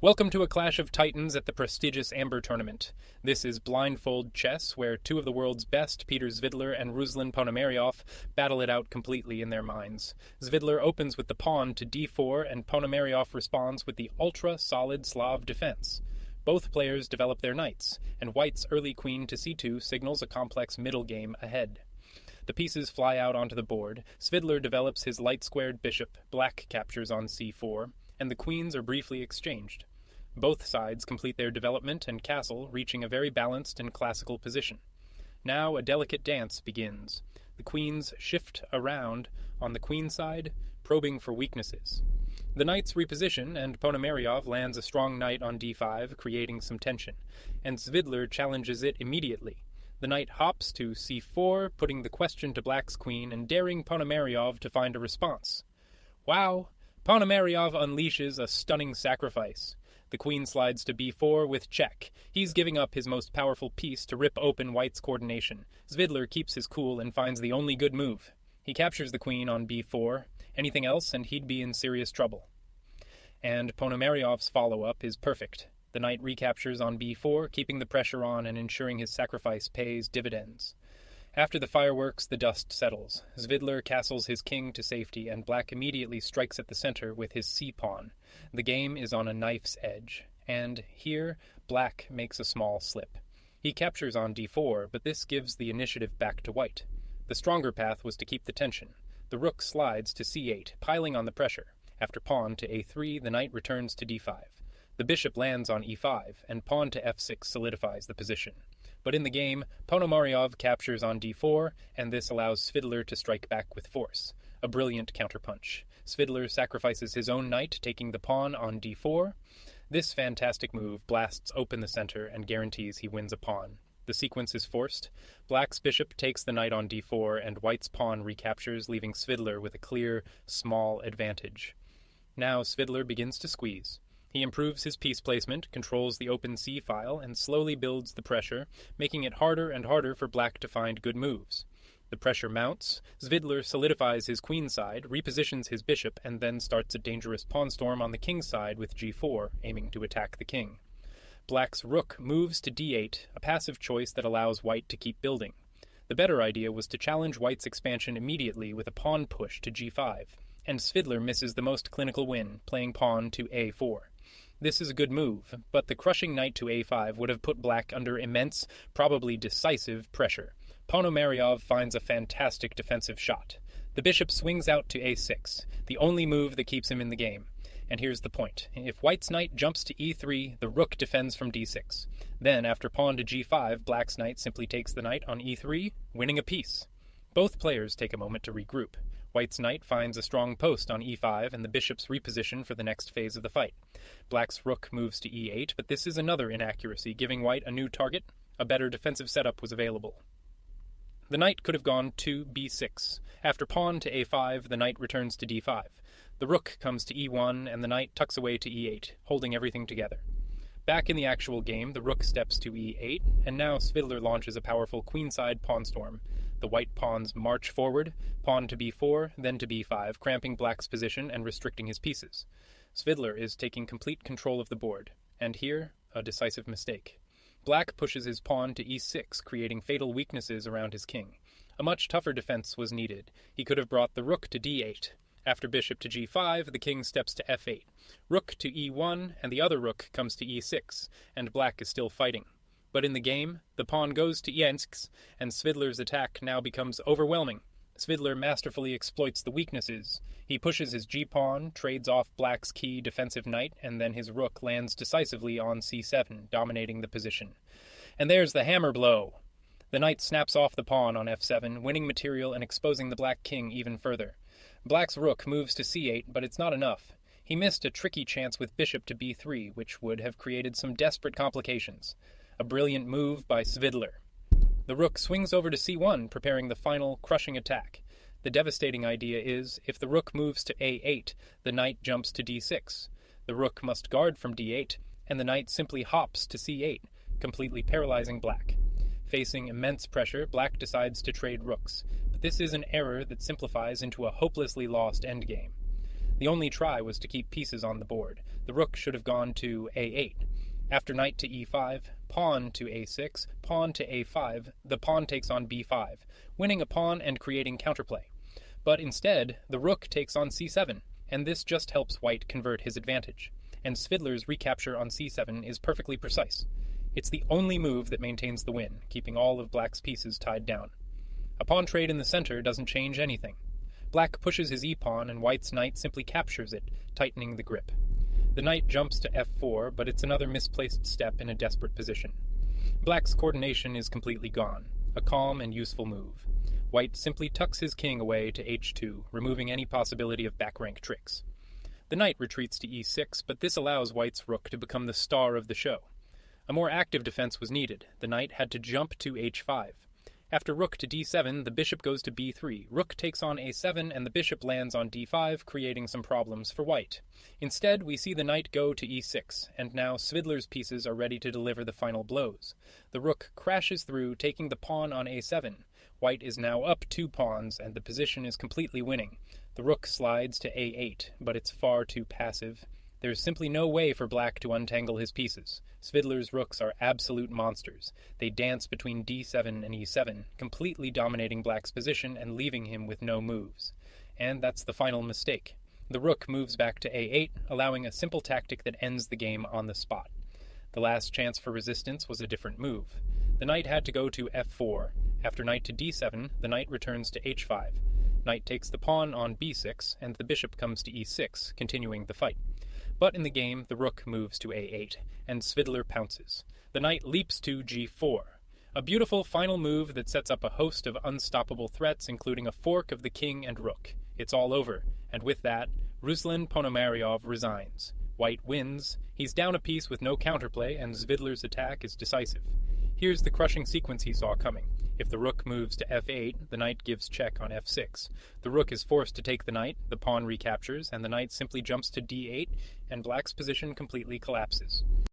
Welcome to a clash of titans at the prestigious Amber tournament. This is blindfold chess, where two of the world's best, Peter Svidler and Ruslan Ponomariov, battle it out completely in their minds. Svidler opens with the pawn to d4, and Ponomariov responds with the ultra-solid Slav defense. Both players develop their knights, and White's early queen to c2 signals a complex middle game ahead. The pieces fly out onto the board, Svidler develops his light-squared bishop, Black captures on c4, and the queens are briefly exchanged. Both sides complete their development and castle, reaching a very balanced and classical position. Now a delicate dance begins. The queens shift around on the queen side, probing for weaknesses. The knights reposition, and Ponomariov lands a strong knight on d5, creating some tension, and Svidler challenges it immediately. The knight hops to c4, putting the question to Black's queen and daring Ponomariov to find a response. Wow! Ponomariov unleashes a stunning sacrifice. The queen slides to b4 with check. He's giving up his most powerful piece to rip open White's coordination. Svidler keeps his cool and finds the only good move. He captures the queen on b4. Anything else and he'd be in serious trouble. And Ponomariov's follow-up is perfect. The knight recaptures on b4, keeping the pressure on and ensuring his sacrifice pays dividends. After the fireworks, the dust settles. Svidler castles his king to safety, and Black immediately strikes at the center with his c-pawn. The game is on a knife's edge, and here Black makes a small slip. He captures on d4, but this gives the initiative back to White. The stronger path was to keep the tension. The rook slides to c8, piling on the pressure. After pawn to a3, the knight returns to d5. The bishop lands on e5, and pawn to f6 solidifies the position. But in the game, Ponomariov captures on d4, and this allows Svidler to strike back with force. A brilliant counterpunch. Svidler sacrifices his own knight, taking the pawn on d4. This fantastic move blasts open the center and guarantees he wins a pawn. The sequence is forced. Black's bishop takes the knight on d4, and White's pawn recaptures, leaving Svidler with a clear, small advantage. Now Svidler begins to squeeze. He improves his piece placement, controls the open c-file, and slowly builds the pressure, making it harder and harder for Black to find good moves. The pressure mounts. Svidler solidifies his queen side, repositions his bishop, and then starts a dangerous pawn storm on the king side with g4, aiming to attack the king. Black's rook moves to d8, a passive choice that allows White to keep building. The better idea was to challenge White's expansion immediately with a pawn push to g5, and Svidler misses the most clinical win, playing pawn to a4. This is a good move, but the crushing knight to a5 would have put Black under immense, probably decisive, pressure. Ponomariov finds a fantastic defensive shot. The bishop swings out to a6, the only move that keeps him in the game. And here's the point. If White's knight jumps to e3, the rook defends from d6. Then, after pawn to g5, Black's knight simply takes the knight on e3, winning a piece. Both players take a moment to regroup. White's knight finds a strong post on e5, and the bishops reposition for the next phase of the fight. Black's rook moves to e8, but this is another inaccuracy, giving White a new target. A better defensive setup was available. The knight could have gone to b6. After pawn to a5, the knight returns to d5. The rook comes to e1, and the knight tucks away to e8, holding everything together. Back in the actual game, the rook steps to e8, and now Svidler launches a powerful queenside pawn storm. The white pawns march forward, pawn to b4, then to b5, cramping Black's position and restricting his pieces. Svidler is taking complete control of the board, and here, a decisive mistake. Black pushes his pawn to e6, creating fatal weaknesses around his king. A much tougher defense was needed. He could have brought the rook to d8. After bishop to g5, the king steps to f8. Rook to e1, and the other rook comes to e6, and Black is still fighting. But in the game, the pawn goes to e6, and Svidler's attack now becomes overwhelming. Svidler masterfully exploits the weaknesses. He pushes his g-pawn, trades off Black's key defensive knight, and then his rook lands decisively on c7, dominating the position. And there's the hammer blow! The knight snaps off the pawn on f7, winning material and exposing the Black king even further. Black's rook moves to c8, but it's not enough. He missed a tricky chance with bishop to b3, which would have created some desperate complications. A brilliant move by Svidler. The rook swings over to c1, preparing the final, crushing attack. The devastating idea is, if the rook moves to a8, the knight jumps to d6. The rook must guard from d8, and the knight simply hops to c8, completely paralyzing Black. Facing immense pressure, Black decides to trade rooks, but this is an error that simplifies into a hopelessly lost endgame. The only try was to keep pieces on the board. The rook should have gone to a8. After knight to e5, pawn to a6, pawn to a5, the pawn takes on b5, winning a pawn and creating counterplay. But instead, the rook takes on c7, and this just helps white convert his advantage. And Svidler's recapture on c7 is perfectly precise. It's the only move that maintains the win, keeping all of black's pieces tied down. A pawn trade in the center doesn't change anything. Black pushes his e-pawn and white's knight simply captures it, tightening the grip. The knight jumps to f4, but it's another misplaced step in a desperate position. Black's coordination is completely gone, a calm and useful move. White simply tucks his king away to h2, removing any possibility of back-rank tricks. The knight retreats to e6, but this allows white's rook to become the star of the show. A more active defense was needed. The knight had to jump to h5. After rook to d7, the bishop goes to b3, rook takes on a7, and the bishop lands on d5, creating some problems for white. Instead, we see the knight go to e6, and now Svidler's pieces are ready to deliver the final blows. The rook crashes through, taking the pawn on a7. White is now up 2 pawns, and the position is completely winning. The rook slides to a8, but it's far too passive. There's simply no way for black to untangle his pieces. Svidler's rooks are absolute monsters. They dance between d7 and e7, completely dominating black's position and leaving him with no moves. And that's the final mistake. The rook moves back to a8, allowing a simple tactic that ends the game on the spot. The last chance for resistance was a different move. The knight had to go to f4. After knight to d7, the knight returns to h5. Knight takes the pawn on b6, and the bishop comes to e6, continuing the fight. But in the game, the rook moves to a8, and Svidler pounces. The knight leaps to g4. A beautiful final move that sets up a host of unstoppable threats, including a fork of the king and rook. It's all over, and with that, Ruslan Ponomariov resigns. White wins. He's down a piece with no counterplay, and Svidler's attack is decisive. Here's the crushing sequence he saw coming. If the rook moves to f8, the knight gives check on f6. The rook is forced to take the knight, the pawn recaptures, and the knight simply jumps to d8, and black's position completely collapses.